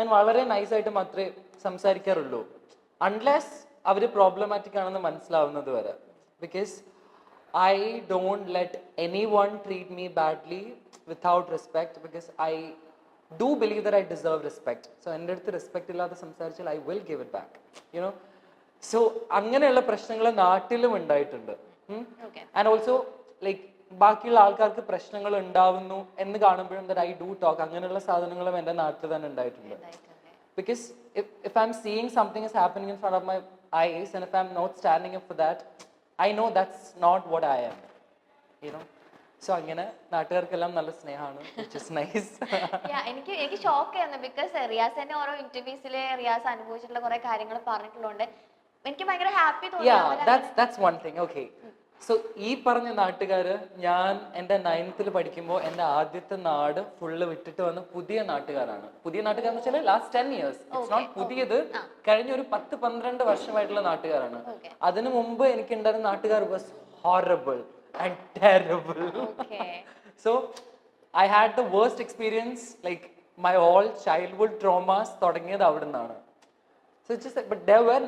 ഞാൻ വളരെ നൈസായിട്ട് മാത്രമേ സംസാരിക്കാറുള്ളൂ, അൺലെസ് അവർ പ്രോബ്ലമാറ്റിക് ആണെന്ന് മനസ്സിലാവുന്നത് വരെ. Because I don't let anyone treat me badly without respect, because I do believe that I deserve respect. So എൻ്റെ അടുത്ത് റെസ്പെക്ട് ഇല്ലാതെ സംസാരിച്ചാൽ I will give it back, you know. So അങ്ങനെയുള്ള പ്രശ്നങ്ങൾ നാട്ടിലും ഉണ്ടായിട്ടുണ്ട്. ആൻഡ് ഓൾസോ ലൈക്ക് ബാക്കിയുള്ള ആൾക്കാർക്ക് പ്രശ്നങ്ങൾ ഉണ്ടാവുന്നു എന്ന് കാണുമ്പോഴും that I do talk, അങ്ങനെയുള്ള സാധനങ്ങളും എൻ്റെ നാട്ടിൽ തന്നെ ഉണ്ടായിട്ടുണ്ട്. Because if I'm seeing something is happening in front of my eyes and if I'm not standing up for that, I know that's not what I am, you know. So അങ്ങനെ നാട്ടുകാർക്കെല്ലാം നല്ല സ്നേഹമാണ്, which is nice. എനിക്ക് shock ആയിരുന്നു, because Riyas തന്നെ ഓരോ ഇന്റർവ്യൂസിൽ റിയാസ് അനുഭവിച്ചിട്ടുള്ള കുറെ കാര്യങ്ങൾ പറഞ്ഞിട്ടുള്ളതുകൊണ്ട് എനിക്ക് ഭയങ്കര ഹാപ്പി തോന്നി. That's one thing. Okay. So ഈ പറഞ്ഞ നാട്ടുകാര് ഞാൻ എൻ്റെ 9th പഠിക്കുമ്പോൾ എൻ്റെ ആദ്യത്തെ നാട് ഫുള്ള് വിട്ടിട്ട് വന്ന പുതിയ നാട്ടുകാരാണ്. പുതിയ നാട്ടുകാരെന്ന് വെച്ചാൽ ലാസ്റ്റ് 10 years. ഇറ്റ്സ് നോട്ട് പുതിയത്, കഴിഞ്ഞ ഒരു 10-12 വർഷമായിട്ടുള്ള നാട്ടുകാരാണ്. അതിനു മുമ്പ് എനിക്ക് ഉണ്ടായിരുന്ന നാട്ടുകാർ was horrible and terrible. So I had the worst experience, like my all childhood traumas തുടങ്ങിയത് അവിടെ നിന്നാണ്. So it's just like, but there were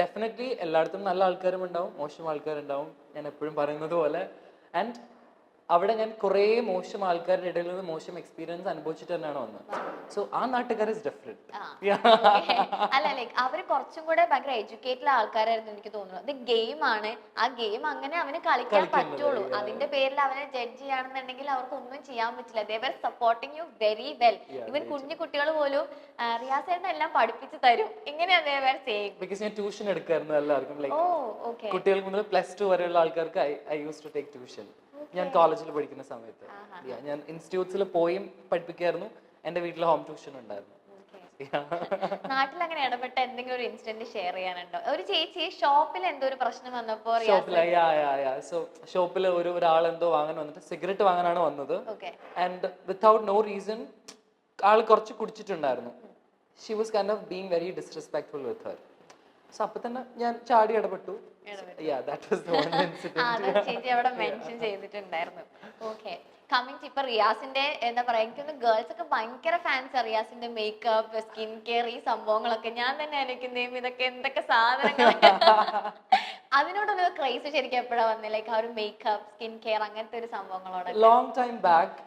definitely എല്ലായിടത്തും നല്ല ആൾക്കാരും ഉണ്ടാവും, മോശം ആൾക്കാരുണ്ടാവും, ഞാൻ എപ്പോഴും പറയുന്നത് പോലെ. ആൻഡ് അവിടെ ഞാൻ കുറേ മോശം ആൾക്കാരുടെ ഇടയിൽ നിന്ന് മോശം എക്സ്പീരിയൻസ് അനുഭവിച്ചിട്ട് തന്നെയാണ് വന്നത്. സോ ആ നാട്ടുകാർ ഇസ് ഡിഫറെന്റ്. അല്ല ലൈക്ക് അവര് കുറച്ചും കൂടെ ഭയങ്കര എഡ്യൂക്കേറ്റഡ് ആൾക്കാരായിരുന്നു എനിക്ക് തോന്നുന്നു. അത് ഗെയിം ആണ്, ആ ഗെയിം അങ്ങനെ അവന് കളിക്കാൻ പറ്റുള്ളൂ. അതിന്റെ പേരിൽ അവനെ ജഡ്ജ് ചെയ്യുകയാണെന്നുണ്ടെങ്കിൽ അവർക്ക് ഒന്നും ചെയ്യാൻ പറ്റില്ല. They were supporting you very well. ഇവൻ കുഞ്ഞു കുട്ടികൾ പോലും റിയാസേട്ടൻ എല്ലാം പഠിപ്പിച്ചു തരും. ഇങ്ങനെയാ ദേ വർ സേയിങ്. ബിക്കോസ് ഞാൻ ട്യൂഷൻ എടുക്കായിരുന്നു എല്ലാവർക്കും, ലൈക്ക് കുട്ടികൾക്ക് മുതൽ +2 വരെയുള്ള ആൾക്കാർക്ക് I use to take tuition. ഞാൻ കോളേജിൽ പഠിക്കുന്ന സമയത്ത് ഞാൻ ഇൻസ്റ്റിറ്റ്യൂട്ട്സിൽ പോയി പഠിപ്പിക്കായിരുന്നു. എൻ്റെ വീട്ടിൽ ഹോം ട്യൂഷൻ ഉണ്ടായിരുന്നു. നാട്ടിൽ അങ്ങനെ ഇടപെട്ട എന്തെങ്കിലും ഒരു ഇൻസിഡന്റ് ഷെയർ ചെയ്യാനുണ്ടോ? ഒരു ചേച്ചി ഷോപ്പിൽ എന്തോ ഒരു പ്രശ്നം വന്നപ്പോ ഷോപ്പിൽ ഒരാൾ എന്തോ വാങ്ങാൻ വന്നിട്ട് സിഗരറ്റ് വാങ്ങാനാണ് വന്നത്. ആൻഡ് വിത്തൗട്ട് നോ റീസൺ ആൾ കുറച്ച് കുടിച്ചിട്ടുണ്ടായിരുന്നു. She was kind of being very disrespectful with her. So അപ്പൊ തന്നെ ഞാൻ ചാടി ഇടപെട്ടു. ഇപ്പൊ റിയാസിന്റെ എന്താ പറയാ, എനിക്കൊന്ന് ഗേൾസ് ഒക്കെ ഭയങ്കര ഫാൻസ് റിയാസിന്റെ മേക്കപ്പ്, സ്കിൻ കെയർ, ഈ സംഭവങ്ങളൊക്കെ. ഞാൻ തന്നെ ആലോചിക്കുന്നേം ഇതൊക്കെ എന്തൊക്കെ സാധനങ്ങൾ. അതിനോടൊരു ക്രൈസ് ശരിക്കും എപ്പോഴാ വന്നത്? ലൈക്ക് ആ ഒരു മേക്കപ്പ്, സ്കിൻ കെയർ, അങ്ങനത്തെ ഒരു സംഭവങ്ങളോട്. Long time back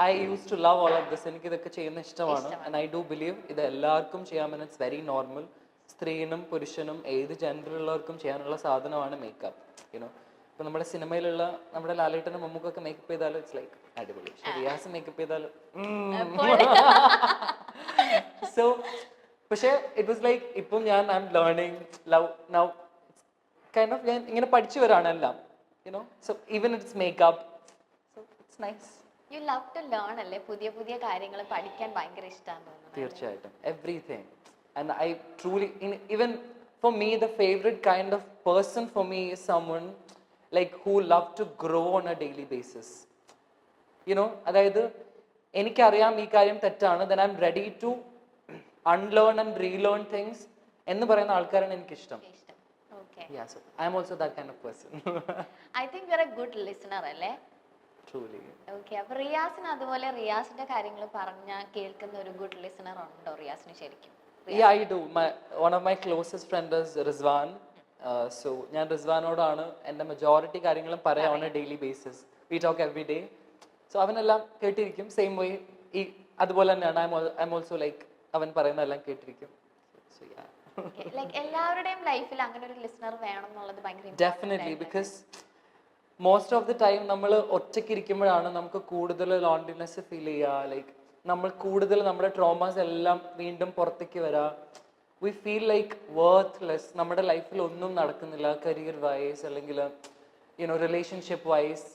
I use to love all of this. എനിക്ക് ഇതൊക്കെ ചെയ്യുന്ന ഇഷ്ടമാണ്. ആൻഡ് ഐ ഡു ബിലീവ് ഇത് എല്ലാവർക്കും ചെയ്യാമെന്ന്. It's very normal. സ്ത്രീനും പുരുഷനും ഏത് ജെൻഡറിലുള്ളവർക്കും ചെയ്യാനുള്ള സാധനമാണ് മേക്കപ്പ്, യുനോ. ഇപ്പൊ നമ്മുടെ സിനിമയിലുള്ള നമ്മുടെ ലാലേട്ടനും മമ്മൂക്കൊക്കെ മേക്കപ്പ് ചെയ്താലും ഇറ്റ്സ് ലൈക്ക് അടിപൊളി. റിയാസ് മേക്കപ്പ് ചെയ്താലും സോ പക്ഷേ ഇറ്റ് വാസ് ലൈക്ക് ഇപ്പം ഞാൻ I'm learning love now kind of. ഞാൻ ഇങ്ങനെ പഠിച്ചു വരാണ് എല്ലാം, you know. So even it's makeup, so it's nice. You love to learn അല്ലേ? പുതിയ പുതിയ കാര്യങ്ങൾ പഠിക്കാൻ ഭയങ്കര ഇഷ്ടമാണ് തോന്നുന്നു. തീർച്ചയായിട്ടും, everything. And I truly, even for me, the favorite kind of person for me is someone like who love to grow on a daily basis. You know, അതായത് എനിക്കറിയാം ഈ കാര്യം തെറ്റാണ്, then I'm ready to unlearn and relearn things എന്ന് പറയുന്ന ആൾക്കാരാണ് എനിക്കിഷ്ടം. Yeah, so I'm also that kind of person. I think you're a good listener അല്ലേ? Truly. Okay, അപ്പോൾ റിയാസിന് അതുപോലെ റിയാസിന്റെ കാര്യങ്ങൾ പറഞ്ഞാൽ കേൾക്കുന്ന ഒരു ഗുഡ് ലിസണർ ഉണ്ടോ റിയാസിന് ശരിക്കും? Yeah, I do. One of my closest friends is Rizwan. So ഞാൻ റിസ്വാനോടാണ് എൻ്റെ മെജോറിറ്റി കാര്യങ്ങളും പറയാം on a daily basis. We talk every day. So അവനെല്ലാം കേട്ടിരിക്കും. സെയിം വേ ഈ അതുപോലെ തന്നെയാണ്. I'm also like അവൻ പറയുന്നതെല്ലാം കേട്ടിരിക്കും. So yeah. Like എല്ലാവരുടെയും ലൈഫിൽ അങ്ങനെ ഒരു ലിസണർ വേണം എന്നുള്ളത് ഭയങ്കര important. Definitely, because most of the time നമ്മൾ ഒറ്റയ്ക്ക് ഇരിക്കുമ്പോഴാണ് നമുക്ക് കൂടുതൽ ലോൺലിനെസ് ഫീൽ ചെയ്യുക. ലൈക്ക് നമ്മൾ കൂടുതൽ നമ്മുടെ ട്രോമാസ് എല്ലാം വീണ്ടും പുറത്തേക്ക് വരാം. We feel like worthless. നമ്മുടെ ലൈഫിൽ ഒന്നും നടക്കുന്നില്ല, കരിയർ വൈസ് അല്ലെങ്കിൽ യുനോ റിലേഷൻഷിപ്പ് വൈസ്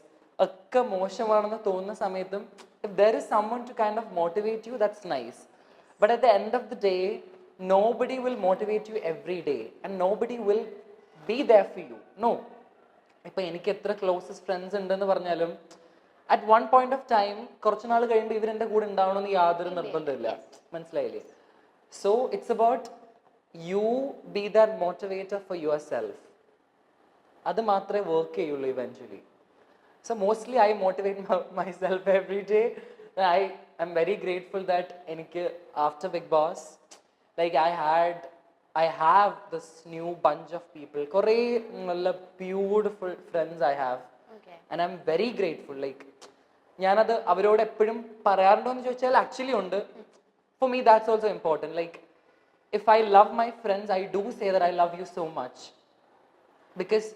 ഒക്കെ മോശമാണെന്ന് തോന്നുന്ന സമയത്തും if there is someone to kind of motivate you, that's nice. But at the end of the day, nobody will motivate you every day and nobody will be there for you. No. ഇപ്പൊ എനിക്ക് എത്ര closest friends ഉണ്ടെന്ന് പറഞ്ഞാലും at one point of time കുറച്ച് നാൾ കഴിയുമ്പോൾ ഇവരെൻ്റെ കൂടെ ഉണ്ടാവണമെന്ന് യാതൊരു നിർബന്ധമില്ല. മനസ്സിലായില്ലേ? So it's about you be that motivator for yourself. അത് മാത്രമേ വർക്ക് ചെയ്യുള്ളൂ eventually. So mostly I motivate myself every day. I am very grateful that എനിക്ക് after Big Boss like I have this new bunch of people, കുറേ നല്ല beautiful friends I have, Okay. and I'm very grateful. Like ഞാനത് അവരോട് എപ്പോഴും പറയാറുണ്ടോ എന്ന് ചോദിച്ചാൽ actually ഉണ്ട്. For me that's also important. Like if I love my friends, I do say that I love you so much, because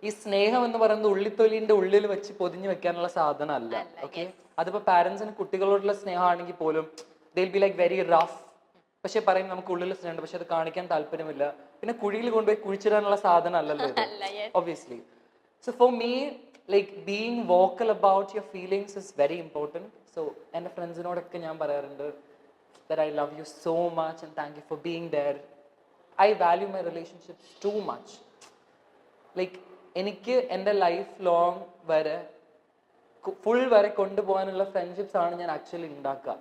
ഈ സ്നേഹം എന്ന് പറയുന്നത് ഉള്ളിത്തൊലിന്റെ ഉള്ളിൽ വെച്ച് പൊതിഞ്ഞു വെക്കാനുള്ള സാധനമല്ല. ഓക്കെ, അതിപ്പോ പാരന്റ്സിന് കുട്ടികളോടുള്ള സ്നേഹമാണെങ്കിൽ പോലും they'll be like very rough, പക്ഷെ പറയും നമുക്ക് ഉള്ളിൽ സ്നേഹമുണ്ട്, പക്ഷെ അത് കാണിക്കാൻ താല്പര്യമില്ല. പിന്നെ കുഴിയിൽ കൊണ്ടുപോയി കുഴിച്ചിടാനുള്ള സാധനം അല്ലല്ലോ ഇത്, obviously. So for me, like being vocal about your feelings is very important. So എൻ്റെ ഫ്രണ്ട്സിനോടൊക്കെ ഞാൻ പറയാറുണ്ട് that I love you so much and thank you for being there. I value my relationships too much. Like എനിക്ക് എൻ്റെ life long വരെ full വരെ കൊണ്ടുപോകാനുള്ള friendships ആണ് ഞാൻ ആക്ച്വലി ഉണ്ടാക്കുക.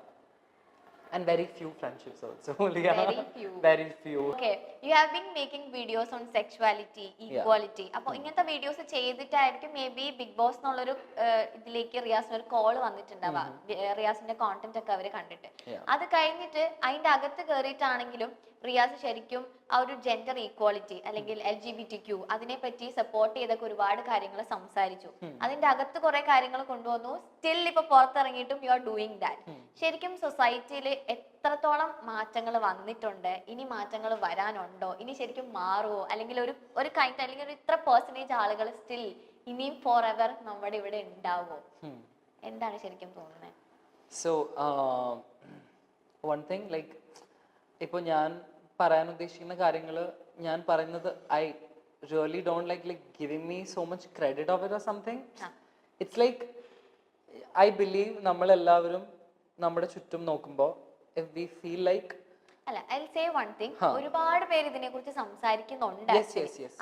And very few friendships also. Yeah. Very few. Very few. Okay, you have been making videos on sexuality, equality. അപ്പോൾ ഇങ്ങനത്തെ വീഡിയോസ് ചെയ്തിട്ടായിരിക്കും മേ ബി ബിഗ് ബോസ് എന്നുള്ളൊരു ഇതിലേക്ക് റിയാസിന് ഒരു കോൾ വന്നിട്ടുണ്ടാവാം. റിയാസിന്റെ കോണ്ടന്റ് ഒക്കെ അവർ കണ്ടിട്ട് അത് കഴിഞ്ഞിട്ട് അതിന്റെ അകത്ത് കയറിയിട്ടാണെങ്കിലും റിയാസ് ശരിക്കും ആ ഒരു ജെൻഡർ ഈക്വാലിറ്റി അല്ലെങ്കിൽ LGBTQ അതിനെപ്പറ്റി സപ്പോർട്ട് ചെയ്തൊക്കെ ഒരുപാട് കാര്യങ്ങൾ സംസാരിച്ചു. അതിന്റെ അകത്ത് കുറെ കാര്യങ്ങൾ കൊണ്ടുവന്നു. സ്റ്റിൽ ഇപ്പൊ പുറത്തിറങ്ങിയിട്ടും യു ആർ ഡൂയിങ് ദാറ്റ്. ശരിക്കും സൊസൈറ്റിയിൽ എത്രത്തോളം മാറ്റങ്ങൾ വന്നിട്ടുണ്ട്, ഇനി മാറ്റങ്ങൾ വരാനുണ്ടോ, ഇനി ശരിക്കും മാറുമോ, അല്ലെങ്കിൽ ഒരു കൈൻഡ് അല്ലെങ്കിൽ ഒരു ഇത്ര പെർസെന്റേജ് ആളുകൾ സ്റ്റിൽ ഇനിയും ഫോർ എവർ നമ്മുടെ ഇവിടെ ഉണ്ടാവോ? എന്താണ് ശരിക്കും തോന്നുന്നത്? സോ വൺ തിങ്, ലൈക്ക് ഇപ്പോൾ ഞാൻ പറയാൻ ഉദ്ദേശിക്കുന്ന കാര്യങ്ങൾ ഞാൻ പറയുന്നത് I really don't like giving me so much credit of it or something. It's like I believe നമ്മളെല്ലാവരും നമ്മുടെ ചുറ്റും നോക്കുമ്പോൾ if we feel like അല്ല, I'll say one thing. ഒരുപാട് പേര് ഇതിനെ കുറിച്ച് സംസാരിക്കുന്നുണ്ട്.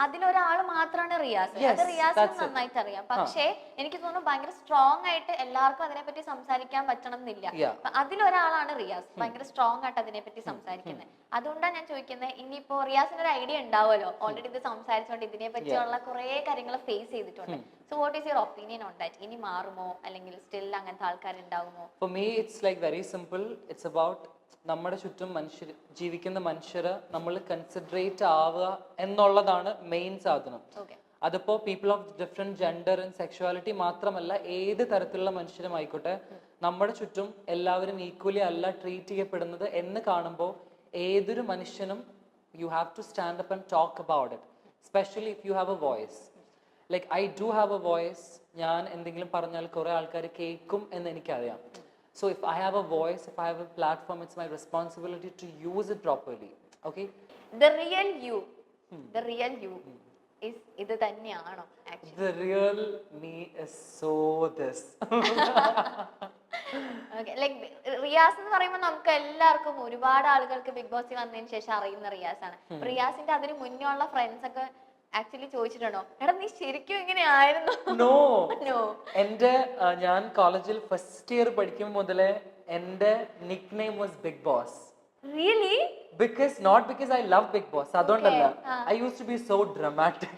അതിലൊരാൾ മാത്രമാണ് റിയാസ്. അത് റിയാസിന് നന്നായിട്ട് അറിയാം. പക്ഷേ എനിക്ക് തോന്നുന്നു ഭയങ്കര സ്ട്രോങ് ആയിട്ട് എല്ലാവർക്കും അതിനെപ്പറ്റി സംസാരിക്കാൻ പറ്റണം എന്നില്ല. അതിലൊരാളാണ് റിയാസ്, ഭയങ്കര സ്ട്രോങ് ആയിട്ട് അതിനെപ്പറ്റി സംസാരിക്കുന്നത്. അതുകൊണ്ടാണ് ഞാൻ ചോദിക്കുന്നത്, ഇനിയിപ്പോ റിയാസിന് ഒരു ഐഡിയ ഉണ്ടാവുമല്ലോ, ഓൾറെഡി ഇത് സംസാരിച്ചുകൊണ്ട് ഇതിനെ പറ്റിയുള്ള കുറെ കാര്യങ്ങൾ ഫേസ് ചെയ്തിട്ടുണ്ട്. So what is your opinion on that? ഇനി മാറുമോ അല്ലെങ്കിൽ സ്റ്റിൽ അങ്ങനത്തെ ആൾക്കാർ ഉണ്ടാവുമോ? For me it's like very simple. It's about നമ്മുടെ ചുറ്റും ജീവിക്കുന്ന മനുഷ്യരെ നമ്മൾ കൺസിഡറേറ്റ് ആവുക എന്നുള്ളതാണ് മെയിൻ സാധനം. അതിപ്പോ people of different gender and sexuality മാത്രമല്ല, ഏത് തരത്തിലുള്ള മനുഷ്യരും ആയിക്കോട്ടെ, നമ്മുടെ ചുറ്റും എല്ലാവരും ഈക്വലി അല്ല ട്രീറ്റ് ചെയ്യപ്പെടുന്നത് എന്ന് കാണുമ്പോൾ ഏതൊരു മനുഷ്യനും you have to stand up and talk about it, specially if you have a voice. Like I do have a voice. ഞാൻ എന്തെങ്കിലും പറഞ്ഞാൽ കുറെ ആൾക്കാർ കേൾക്കും എന്ന് എനിക്കറിയാം. So if I have a voice, if I have a platform, it's my responsibility to use it properly. Okay? The real you is ഇത് തന്നെയാണോ actually? The real me is so this. Okay, like Riyas എന്ന് പറയുമ്പോൾ നമുക്ക് എല്ലാവർക്കും ഒരുപാട് ആളുകൾക്ക് big ബോസിൽ വന്നതിന് ശേഷം അറിയുന്ന റിയാസ് ആണ്. റിയാസിന്റെ അതിന് മുന്നേ ഉള്ള ഫ്രണ്ട്സ് ഒക്കെ ആക്ച്വലി ചോദിച്ചിട്ടുണ്ടോ, എടാ നീ ശരിക്കും ഇങ്ങനെ ആയിരുന്നു? നോ. എന്റെ ഞാൻ കോളേജിൽ ഫസ്റ്റ് ഇയർ പഠിക്കുമ്പോൾ മുതലേ എന്റെ nick name was Big Boss. Really? Because not because I love Big Boss, അതുകൊണ്ടല്ല. I used to be so dramatic.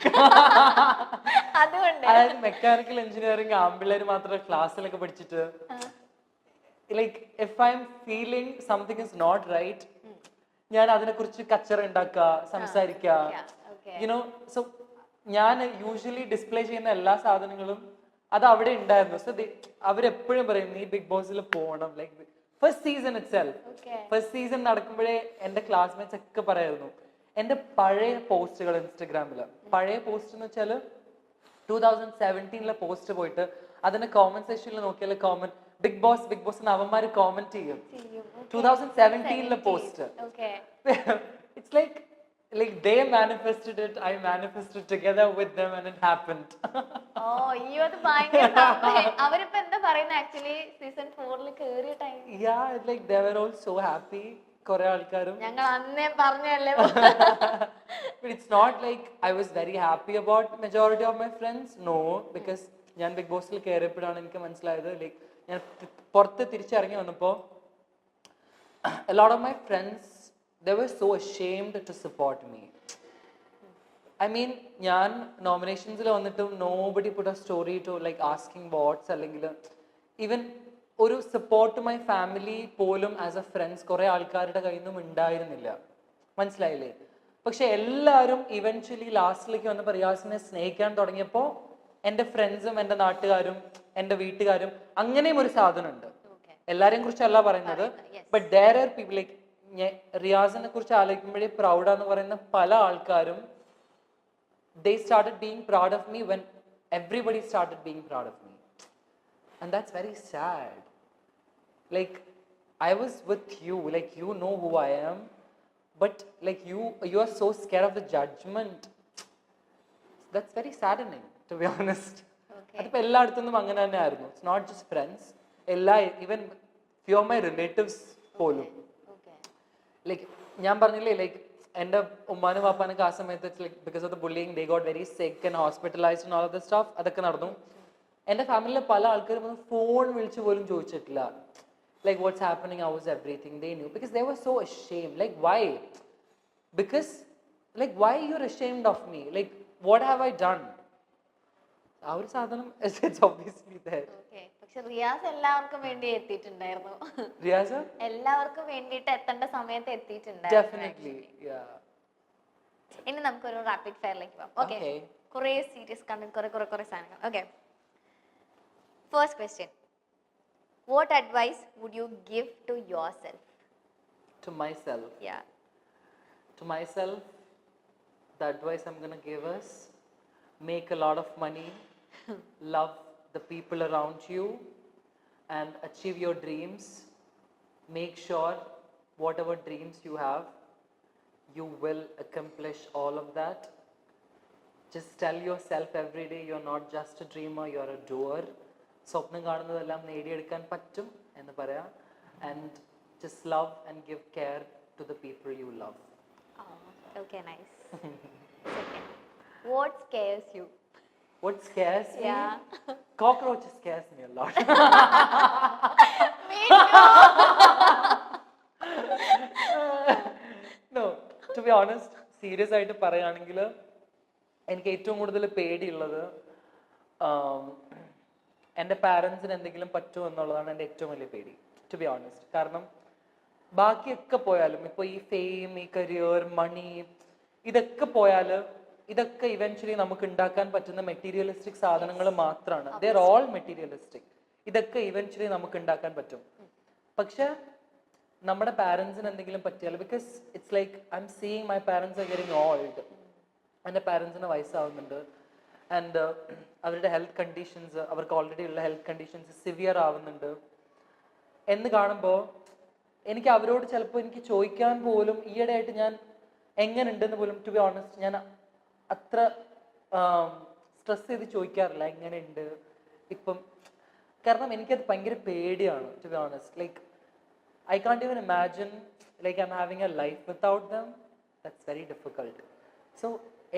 അതുകൊണ്ട് അതായത് മെക്കാനിക്കൽ എഞ്ചിനീയറിംഗ് ആമ്പിള്ളേര് മാത്രം ക്ലാസ്സിലൊക്കെ പഠിച്ചിട്ട് like if I'm feeling something is not right, ഞാൻ അതിനെക്കുറിച്ച് കച്ചറ ഉണ്ടാക്കുക, സംസാരിക്കുക. യുനോ, സോ ഞാൻ യൂഷ്വലി ഡിസ്പ്ലേ ചെയ്യുന്ന എല്ലാ സാധനങ്ങളും അത് അവിടെ ഉണ്ടായിരുന്നു. സോ അവരെപ്പോഴും പറയും നീ ബിഗ് ബോസിൽ പോകണം. Like first season itself, first season നടക്കുമ്പോഴേ എന്റെ ക്ലാസ്മേറ്റ്സ് ഒക്കെ പറയായിരുന്നു എന്റെ പഴയ പോസ്റ്റുകൾ ഇൻസ്റ്റഗ്രാമില്. പഴയ പോസ്റ്റ് എന്ന് വെച്ചാല് 2017 പോസ്റ്റ് പോയിട്ട് അതിന്റെ കോമന്റ് സെക്ഷനിൽ നോക്കിയാൽ comment Big Boss Big Boss എന്ന് അവന്മാര് കോമന്റ് ചെയ്യും. 2017 post. It's like they manifested it, I manifested together with them and it happened. അത് ഭയങ്കര അവരിപ്പോ എന്താ പറയുന്നത് ആക്ച്വലി സീസൺ 4 കേറിയ time? Yeah, like they were all so happy. കുറെ ആൾക്കാരും ഞങ്ങൾ അന്നേ പറഞ്ഞല്ലേ. But it's not like I was very happy about majority of my friends. No, because ഞാൻ ബിഗ് ബോസിൽ കയറിയപ്പോഴാണ് എനിക്ക് മനസ്സിലായത്, ലൈക്ക് ഞാൻ പുറത്ത് തിരിച്ചിറങ്ങി വന്നപ്പോ a lot of my friends, they were so ashamed to support me. I mean, ഞാൻ നോമിനേഷൻസിൽ വന്നിട്ടും nobody put a story to like asking what's, അല്ലെങ്കിൽ ഈവൻ ഒരു സപ്പോർട്ട് മൈ ഫാമിലി പോലും ആസ് എ ഫ്രണ്ട്സ് കുറെ ആൾക്കാരുടെ കയ്യിൽ നിന്നും ഉണ്ടായിരുന്നില്ല. മനസ്സിലായില്ലേ? പക്ഷെ എല്ലാവരും ഇവൻച്വലി ലാസ്റ്റിലേക്ക് വന്നപ്പോൾ റിയാസിനെ സ്നേഹിക്കാൻ തുടങ്ങിയപ്പോൾ എൻ്റെ ഫ്രണ്ട്സും എൻ്റെ നാട്ടുകാരും എൻ്റെ വീട്ടുകാരും അങ്ങനെയും ഒരു സാധനം ഉണ്ട്. എല്ലാരെയും കുറിച്ചല്ല പറയുന്നത്, but there are people like റിയാസിനെ കുറിച്ച് ആലോചിക്കുമ്പോഴേ പ്രൗഡാന്ന് പറയുന്ന പല ആൾക്കാരും they started being proud of me when everybody started being proud of me, and that's very sad. Like I was with you, like you know who I am, but like you are so scared of the judgment. That's very saddening, to be honest. അതിപ്പോൾ എല്ലായിടത്തുനിന്നും അങ്ങനെ തന്നെ ആയിരുന്നു. It's not just friends, even few of my relatives പോലും. Like ഞാൻ പറഞ്ഞില്ലേ, like എൻ്റെ ഉമ്മാനും വാപ്പാനൊക്കെ ആ സമയത്ത് like because of the bullying they got very സിക്ക് and hospitalised and all of the staff, അതൊക്കെ നടന്നു. എൻ്റെ ഫാമിലിയിലെ പല ആൾക്കാരും ഫോൺ വിളിച്ച് പോലും ചോദിച്ചിട്ടില്ല like what's happening, how is everything. They knew because they were so ashamed. Like why? Because like why you are ashamed of me? Like what have I done? ആ ഒരു സാധനം ഇറ്റ്സ് ഒബ്വിയസ്ലി ദേർ. പക്ഷെ റിയാസ് എല്ലാവർക്കും വേണ്ടി എത്തിയിട്ടുണ്ടായിരുന്നു. റിയാസ് എല്ലാവർക്കും വേണ്ടിയിട്ട് എത്തേണ്ട സമയത്ത് എത്തിയിട്ടുണ്ടായിരുന്നു. ഡെഫിനറ്റ്ലി. ഇനി നമുക്കൊരു റാപ്പിഡ് ഫയറിലേക്ക് പോകാം. ഓക്കെ, കുറെ സീരിയസ് കണ്ടന്റ്, കുറെ സാധനങ്ങൾ. Okay, first question, what advice would you give to yourself? To myself? Yeah. To myself, the advice I'm going to give is make a lot of money, love the people around you, and achieve your dreams. Make sure whatever dreams you have, you will accomplish all of that. Just tell yourself every day you're not just a dreamer, you're a doer. സ്വപ്നം കാണുന്നതെല്ലാം നേടിയെടുക്കാൻ പറ്റും എന്ന് പറയാം. And just love and give care to the people you love. Oh, okay, nice. Second, what scares you? What scares me? Yeah. Cockroaches scares me a lot. Me too. No, to be honest, serious ആയിട്ട് പറയുകയാണെങ്കിൽ എനിക്ക് ഏറ്റവും കൂടുതൽ പേടിയുള്ളത് എൻ്റെ പാരൻസിന് എന്തെങ്കിലും പറ്റുമോ എന്നുള്ളതാണ് എൻ്റെ ഏറ്റവും വലിയ പേടി, ടു ബി ഓണസ്റ്റ്. കാരണം ബാക്കിയൊക്കെ പോയാലും ഇപ്പോൾ ഈ ഫെയിം, ഈ കരിയർ, മണി, ഇതൊക്കെ പോയാൽ ഇതൊക്കെ ഇവൻച്വലി നമുക്ക് ഉണ്ടാക്കാൻ പറ്റുന്ന മെറ്റീരിയലിസ്റ്റിക് സാധനങ്ങൾ മാത്രമാണ്. They are all materialistic. ഇതൊക്കെ ഇവൻച്വലി നമുക്ക് ഉണ്ടാക്കാൻ പറ്റും. പക്ഷെ നമ്മുടെ പാരൻസിന് എന്തെങ്കിലും പറ്റിയാൽ, because it's like I am seeing my parents are getting old. എൻ്റെ പാരൻസിന് വയസ്സാവുന്നുണ്ട്, ആൻഡ് അവരുടെ ഹെൽത്ത് കണ്ടീഷൻസ്, അവർക്ക് ഓൾറെഡി ഉള്ള ഹെൽത്ത് കണ്ടീഷൻസ് സിവിയർ ആവുന്നുണ്ട് എന്ന് കാണുമ്പോൾ എനിക്ക് അവരോട് ചിലപ്പോൾ എനിക്ക് ചോദിക്കാൻ പോലും, ഈയിടെയായിട്ട് ഞാൻ എങ്ങനെയുണ്ടെന്ന് പോലും, ടു ബി ഓണസ്റ്റ്, ഞാൻ അത്ര സ്ട്രെസ് ചെയ്ത് ചോദിക്കാറില്ല എങ്ങനെയുണ്ട് ഇപ്പം. കാരണം എനിക്കത് ഭയങ്കര പേടിയാണ്, to be honest. Like I can't even imagine like I'm having a life without them. That's very difficult. So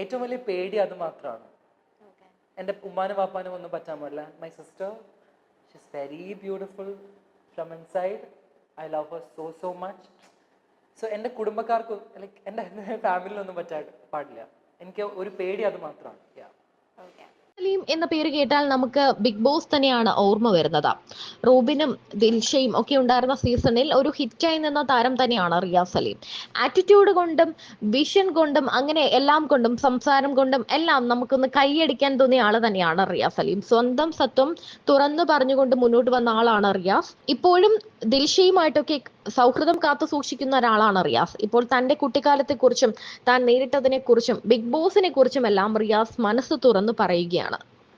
ഏറ്റവും വലിയ പേടി അത് മാത്രമാണ്. എൻ്റെ ഉമ്മാനും വാപ്പാനും ഒന്നും പറ്റാൻ പാടില്ല. My sister, she is very beautiful from inside. I love her so so much. So എൻ്റെ കുടുംബക്കാർക്ക്, ലൈക്ക് എൻ്റെ ഫാമിലിയിലൊന്നും പാടില്ല. എനിക്ക് ഒരു പേടി അത് മാത്രമാണ്. സലീം എന്ന പേര് കേട്ടാൽ നമുക്ക് ബിഗ് ബോസ് തന്നെയാണ് ഓർമ്മ വരുന്നത്. റോബിനും ദിൽഷയും ഒക്കെ ഉണ്ടായിരുന്ന സീസണിൽ ഒരു ഹിറ്റായി നിന്ന താരം തന്നെയാണ് റിയാസ് സലീം. ആറ്റിറ്റ്യൂഡ് കൊണ്ടും വിഷൻ കൊണ്ടും അങ്ങനെ എല്ലാം കൊണ്ടും സംസാരം കൊണ്ടും എല്ലാം നമുക്കൊന്ന് കൈയടിക്കാൻ തോന്നിയ ആള് തന്നെയാണ് റിയാസ് സലീം. സ്വന്തം സത്വം തുറന്നു പറഞ്ഞുകൊണ്ട് മുന്നോട്ട് വന്ന ആളാണ് റിയാസ്. ഇപ്പോഴും ദിൽഷയുമായിട്ടൊക്കെ സൗഹൃദം കാത്തു സൂക്ഷിക്കുന്ന ഒരാളാണ് റിയാസ്. ഇപ്പോൾ തന്റെ കുട്ടിക്കാലത്തെ കുറിച്ചും താൻ നേരിട്ടതിനെ കുറിച്ചും ബിഗ് ബോസിനെ കുറിച്ചും എല്ലാം റിയാസ് മനസ്സ് തുറന്നു പറയുകയാണ്.